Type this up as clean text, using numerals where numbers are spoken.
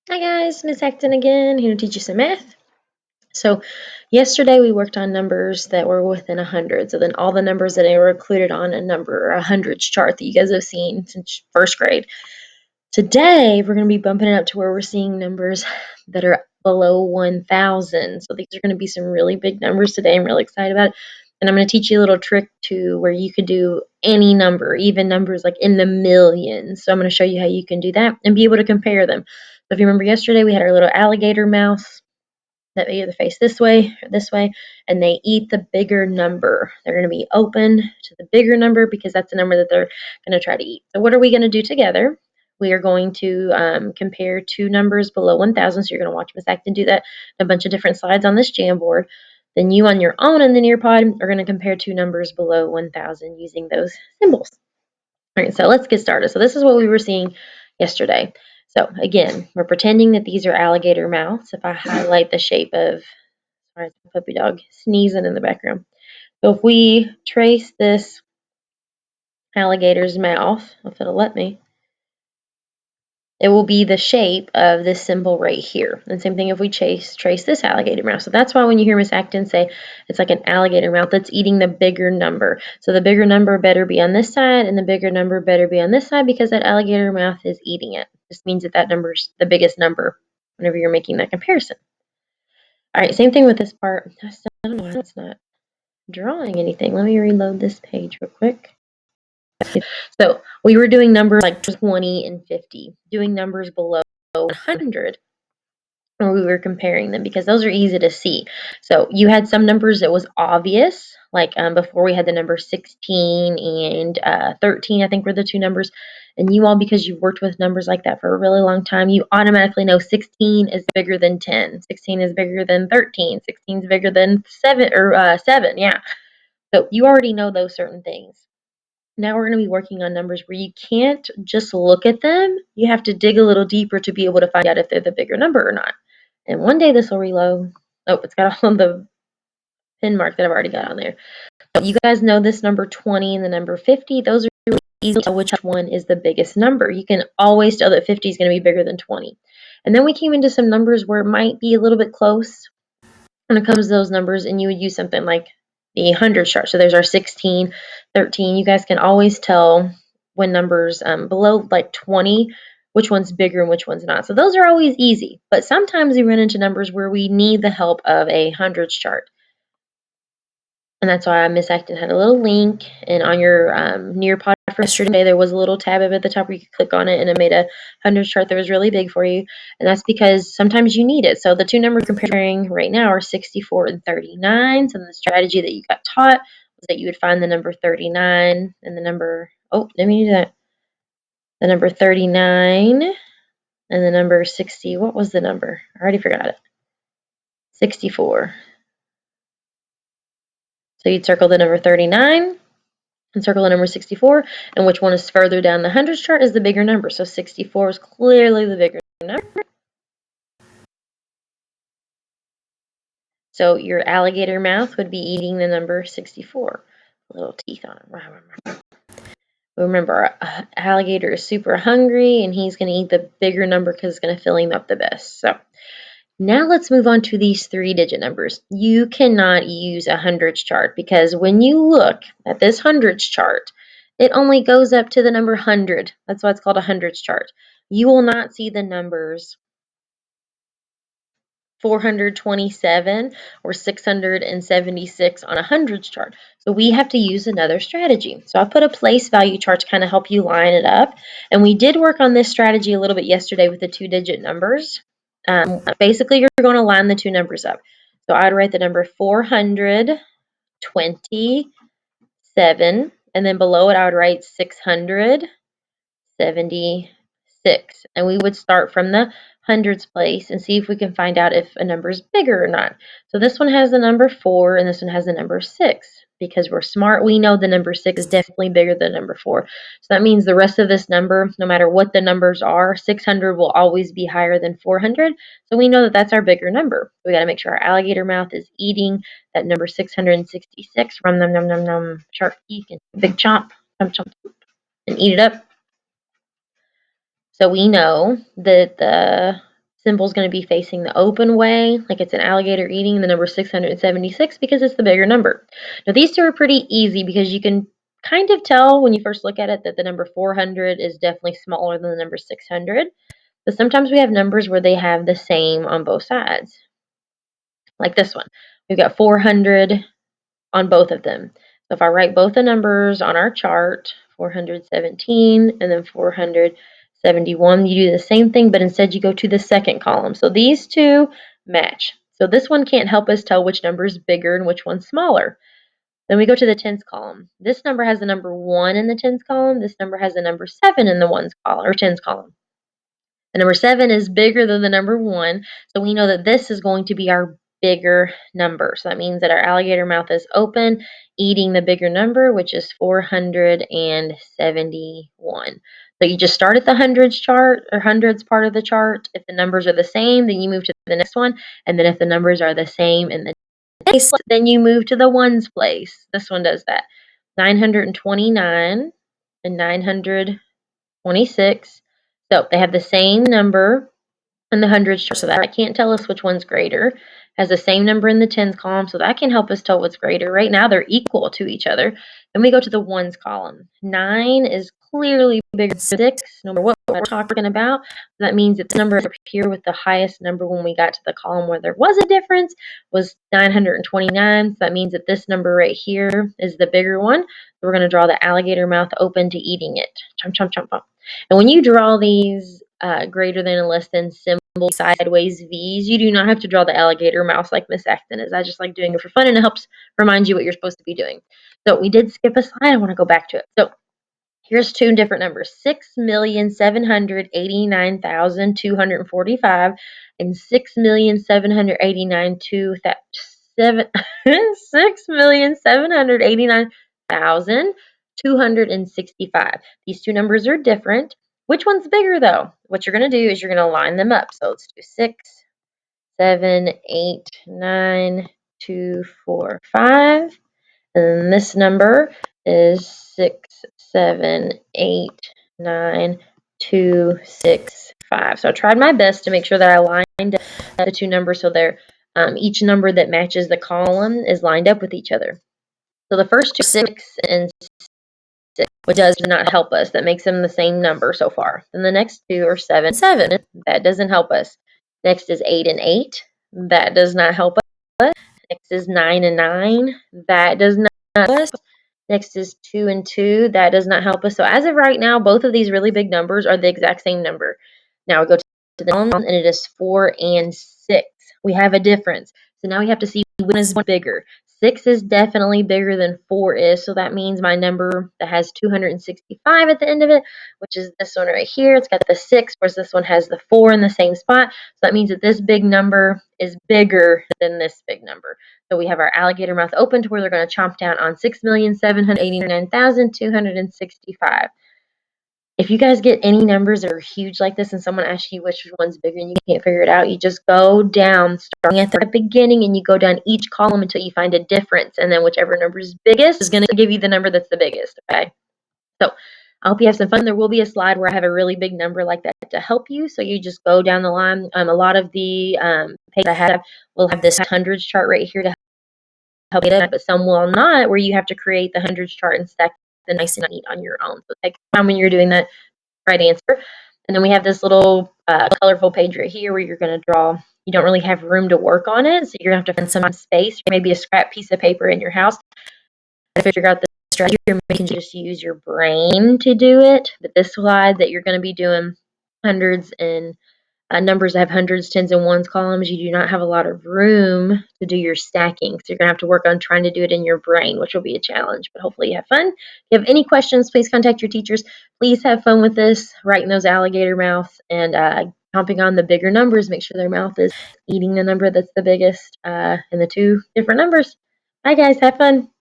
Hi guys, Miss Acton again, here to teach you some math. So yesterday we worked on numbers that were within 100. So then all the numbers that were included on a number or 100s chart that you guys have seen since first grade. Today we're going to be bumping it up to where we're seeing numbers that are below 1,000. So these are going to be some really big numbers today. I'm really excited about it. And I'm going to teach you a little trick to where you could do any number, even numbers like in the millions. So I'm going to show you how you can do that and be able to compare them. So if you remember yesterday, we had our little alligator mouse that they either face this way or this way, and they eat the bigger number. They're going to be open to the bigger number because that's the number that they're going to try to eat. So what are we going to do together? We are going to compare two numbers below 1,000. So you're going to watch Miss Acton do that in a bunch of different slides on this Jamboard. Then you on your own in the Nearpod are going to compare two numbers below 1,000 using those symbols. All right, so let's get started. So this is what we were seeing yesterday. So again, we're pretending that these are alligator mouths. If I highlight the shape of, sorry, puppy dog sneezing in the background. So if we trace this alligator's mouth, if it'll let me, it will be the shape of this symbol right here. And same thing if we trace this alligator mouth. So that's why when you hear Miss Acton say it's like an alligator mouth that's eating the bigger number. So the bigger number better be on this side and the bigger number better be on this side because that alligator mouth is eating it. This means that that number's the biggest number whenever you're making that comparison. All right, same thing with this part. I don't know why it's not drawing anything. Let me reload this page real quick. So we were doing numbers like 20 and 50, doing numbers below 100, or we were comparing them because those are easy to see. So you had some numbers that was obvious, like before we had the number 16 and 13, I think were the two numbers. And you all, because you've worked with numbers like that for a really long time, you automatically know 16 is bigger than 10, 16 is bigger than 13, 16 is bigger than 7, yeah. So you already know those certain things. Now we're going to be working on numbers where you can't just look at them. You have to dig a little deeper to be able to find out if they're the bigger number or not. And one day this will reload. Oh, it's got all the pin mark that I've already got on there. So you guys know this number 20 and the number 50. Those are really easy to tell which one is the biggest number. You can always tell that 50 is going to be bigger than 20. And then we came into some numbers where it might be a little bit close when it comes to those numbers, and you would use something like the 100 chart. So there's our 16, 13. You guys can always tell when numbers below like 20, which one's bigger and which one's not. So those are always easy. But sometimes we run into numbers where we need the help of a hundreds chart. And that's why Miss Acton had a little link. And on your Nearpod for yesterday, there was a little tab up at the top where you could click on it, and it made a hundreds chart that was really big for you. And that's because sometimes you need it. So the two numbers we're comparing right now are 64 and 39. So the strategy that you got taught was that you would find the number 39 and the number, oh, let me do that. The number 39 and the number 60. What was the number? I already forgot it. 64. So you'd circle the number 39 and circle the number 64, and which one is further down the hundreds chart is the bigger number. So 64 is clearly the bigger number. So your alligator mouth would be eating the number 64. Little teeth on it. Remember, alligator is super hungry, and he's going to eat the bigger number because it's going to fill him up the best. So now let's move on to these 3-digit numbers. You cannot use a hundreds chart because when you look at this hundreds chart, it only goes up to the number 100. That's why it's called a hundreds chart. You will not see the numbers 427 or 676 on a hundreds chart. So we have to use another strategy. So I put a place value chart to kind of help you line it up. And we did work on this strategy a little bit yesterday with the 2-digit numbers. Basically, you're going to line the two numbers up. So I'd write the number 427, and then below it I would write 676. And we would start from the hundreds place and see if we can find out if a number is bigger or not. So this one has the number 4 and this one has the number 6. Because we're smart, we know the number 6 is definitely bigger than number 4. So that means the rest of this number, no matter what the numbers are, 600 will always be higher than 400. So we know that that's our bigger number. We got to make sure our alligator mouth is eating that number 666 from num num num num shark teeth and big chomp, chomp chomp, and eat it up. So we know that the symbol is going to be facing the open way, like it's an alligator eating the number 676 because it's the bigger number. Now, these two are pretty easy because you can kind of tell when you first look at it that the number 400 is definitely smaller than the number 600. But sometimes we have numbers where they have the same on both sides, like this one. We've got 400 on both of them. So if I write both the numbers on our chart, 417 and then 471, you do the same thing, but instead you go to the second column. So these two match. So this one can't help us tell which number is bigger and which one's smaller. Then we go to the tens column. This number has the number 1 in the tens column. This number has the number 7 in the ones column or tens column. The number 7 is bigger than the number 1, so we know that this is going to be our bigger number. So that means that our alligator mouth is open, eating the bigger number, which is 471. So you just start at the hundreds chart or hundreds part of the chart. If the numbers are the same, then you move to the next one. And then if the numbers are the same in the next, then you move to the ones place. This one does that. 929 and 926. So they have the same number in the hundreds, so that can't tell us which one's greater. Has the same number in the tens column, so that can help us tell what's greater. Right now, they're equal to each other. Then we go to the ones column. 9 is clearly bigger than 6, no matter what we're talking about. That means that the number up here with the highest number when we got to the column where there was a difference was 929. So that means that this number right here is the bigger one. So we're going to draw the alligator mouth open to eating it. Chomp, chomp, chomp, chomp. And when you draw these greater than and less than symbol sideways V's, you do not have to draw the alligator mouth like Miss Acton is. I just like doing it for fun, and it helps remind you what you're supposed to be doing. So we did skip a slide. I want to go back to it. So here's two different numbers: 6,789,245 and 6,789,265. These two numbers are different. Which one's bigger though? What you're going to do is you're going to line them up. So let's do 6, 7, 8, 9, 2, 4, 5. And this number is 6, 7, 8, 9, 2, 6, 5. So I tried my best to make sure that I lined the two numbers so they're each number that matches the column is lined up with each other. So the first two, 6 and 6, which does not help us. That makes them the same number so far. Then the next two are 7, 7. That doesn't help us. Next is 8 and 8. That does not help us. Next is 9 and 9. That does not help us. Next is 2 and 2. That does not help us. So as of right now, both of these really big numbers are the exact same number. Now we go to the next one, and it is 4 and 6. We have a difference. So now we have to see which is bigger. 6 is definitely bigger than 4 is, so that means my number that has 265 at the end of it, which is this one right here, it's got the 6, whereas this one has the 4 in the same spot. So that means that this big number is bigger than this big number. So we have our alligator mouth open to where they're going to chomp down on 6,789,265. If you guys get any numbers that are huge like this and someone asks you which one's bigger and you can't figure it out, you just go down, starting at the beginning, and you go down each column until you find a difference. And then whichever number is biggest is going to give you the number that's the biggest, okay? So I hope you have some fun. There will be a slide where I have a really big number like that to help you. So you just go down the line. A lot of the pages I have will have this hundreds chart right here to help you, but some will not, where you have to create the hundreds chart and stack the nice and neat on your own. So take time when you're doing that, right answer. And then we have this little colorful page right here where you're going to draw. You don't really have room to work on it, so you're going to have to find some space, or maybe a scrap piece of paper in your house to figure out the strategy, or you can just use your brain to do it. But this slide that you're going to be doing hundreds and numbers that have hundreds, tens, and ones columns, you do not have a lot of room to do your stacking. So you're going to have to work on trying to do it in your brain, which will be a challenge, but hopefully you have fun. If you have any questions, please contact your teachers. Please have fun with this, writing those alligator mouths and chomping on the bigger numbers. Make sure their mouth is eating the number that's the biggest in the two different numbers. Bye, guys. Have fun.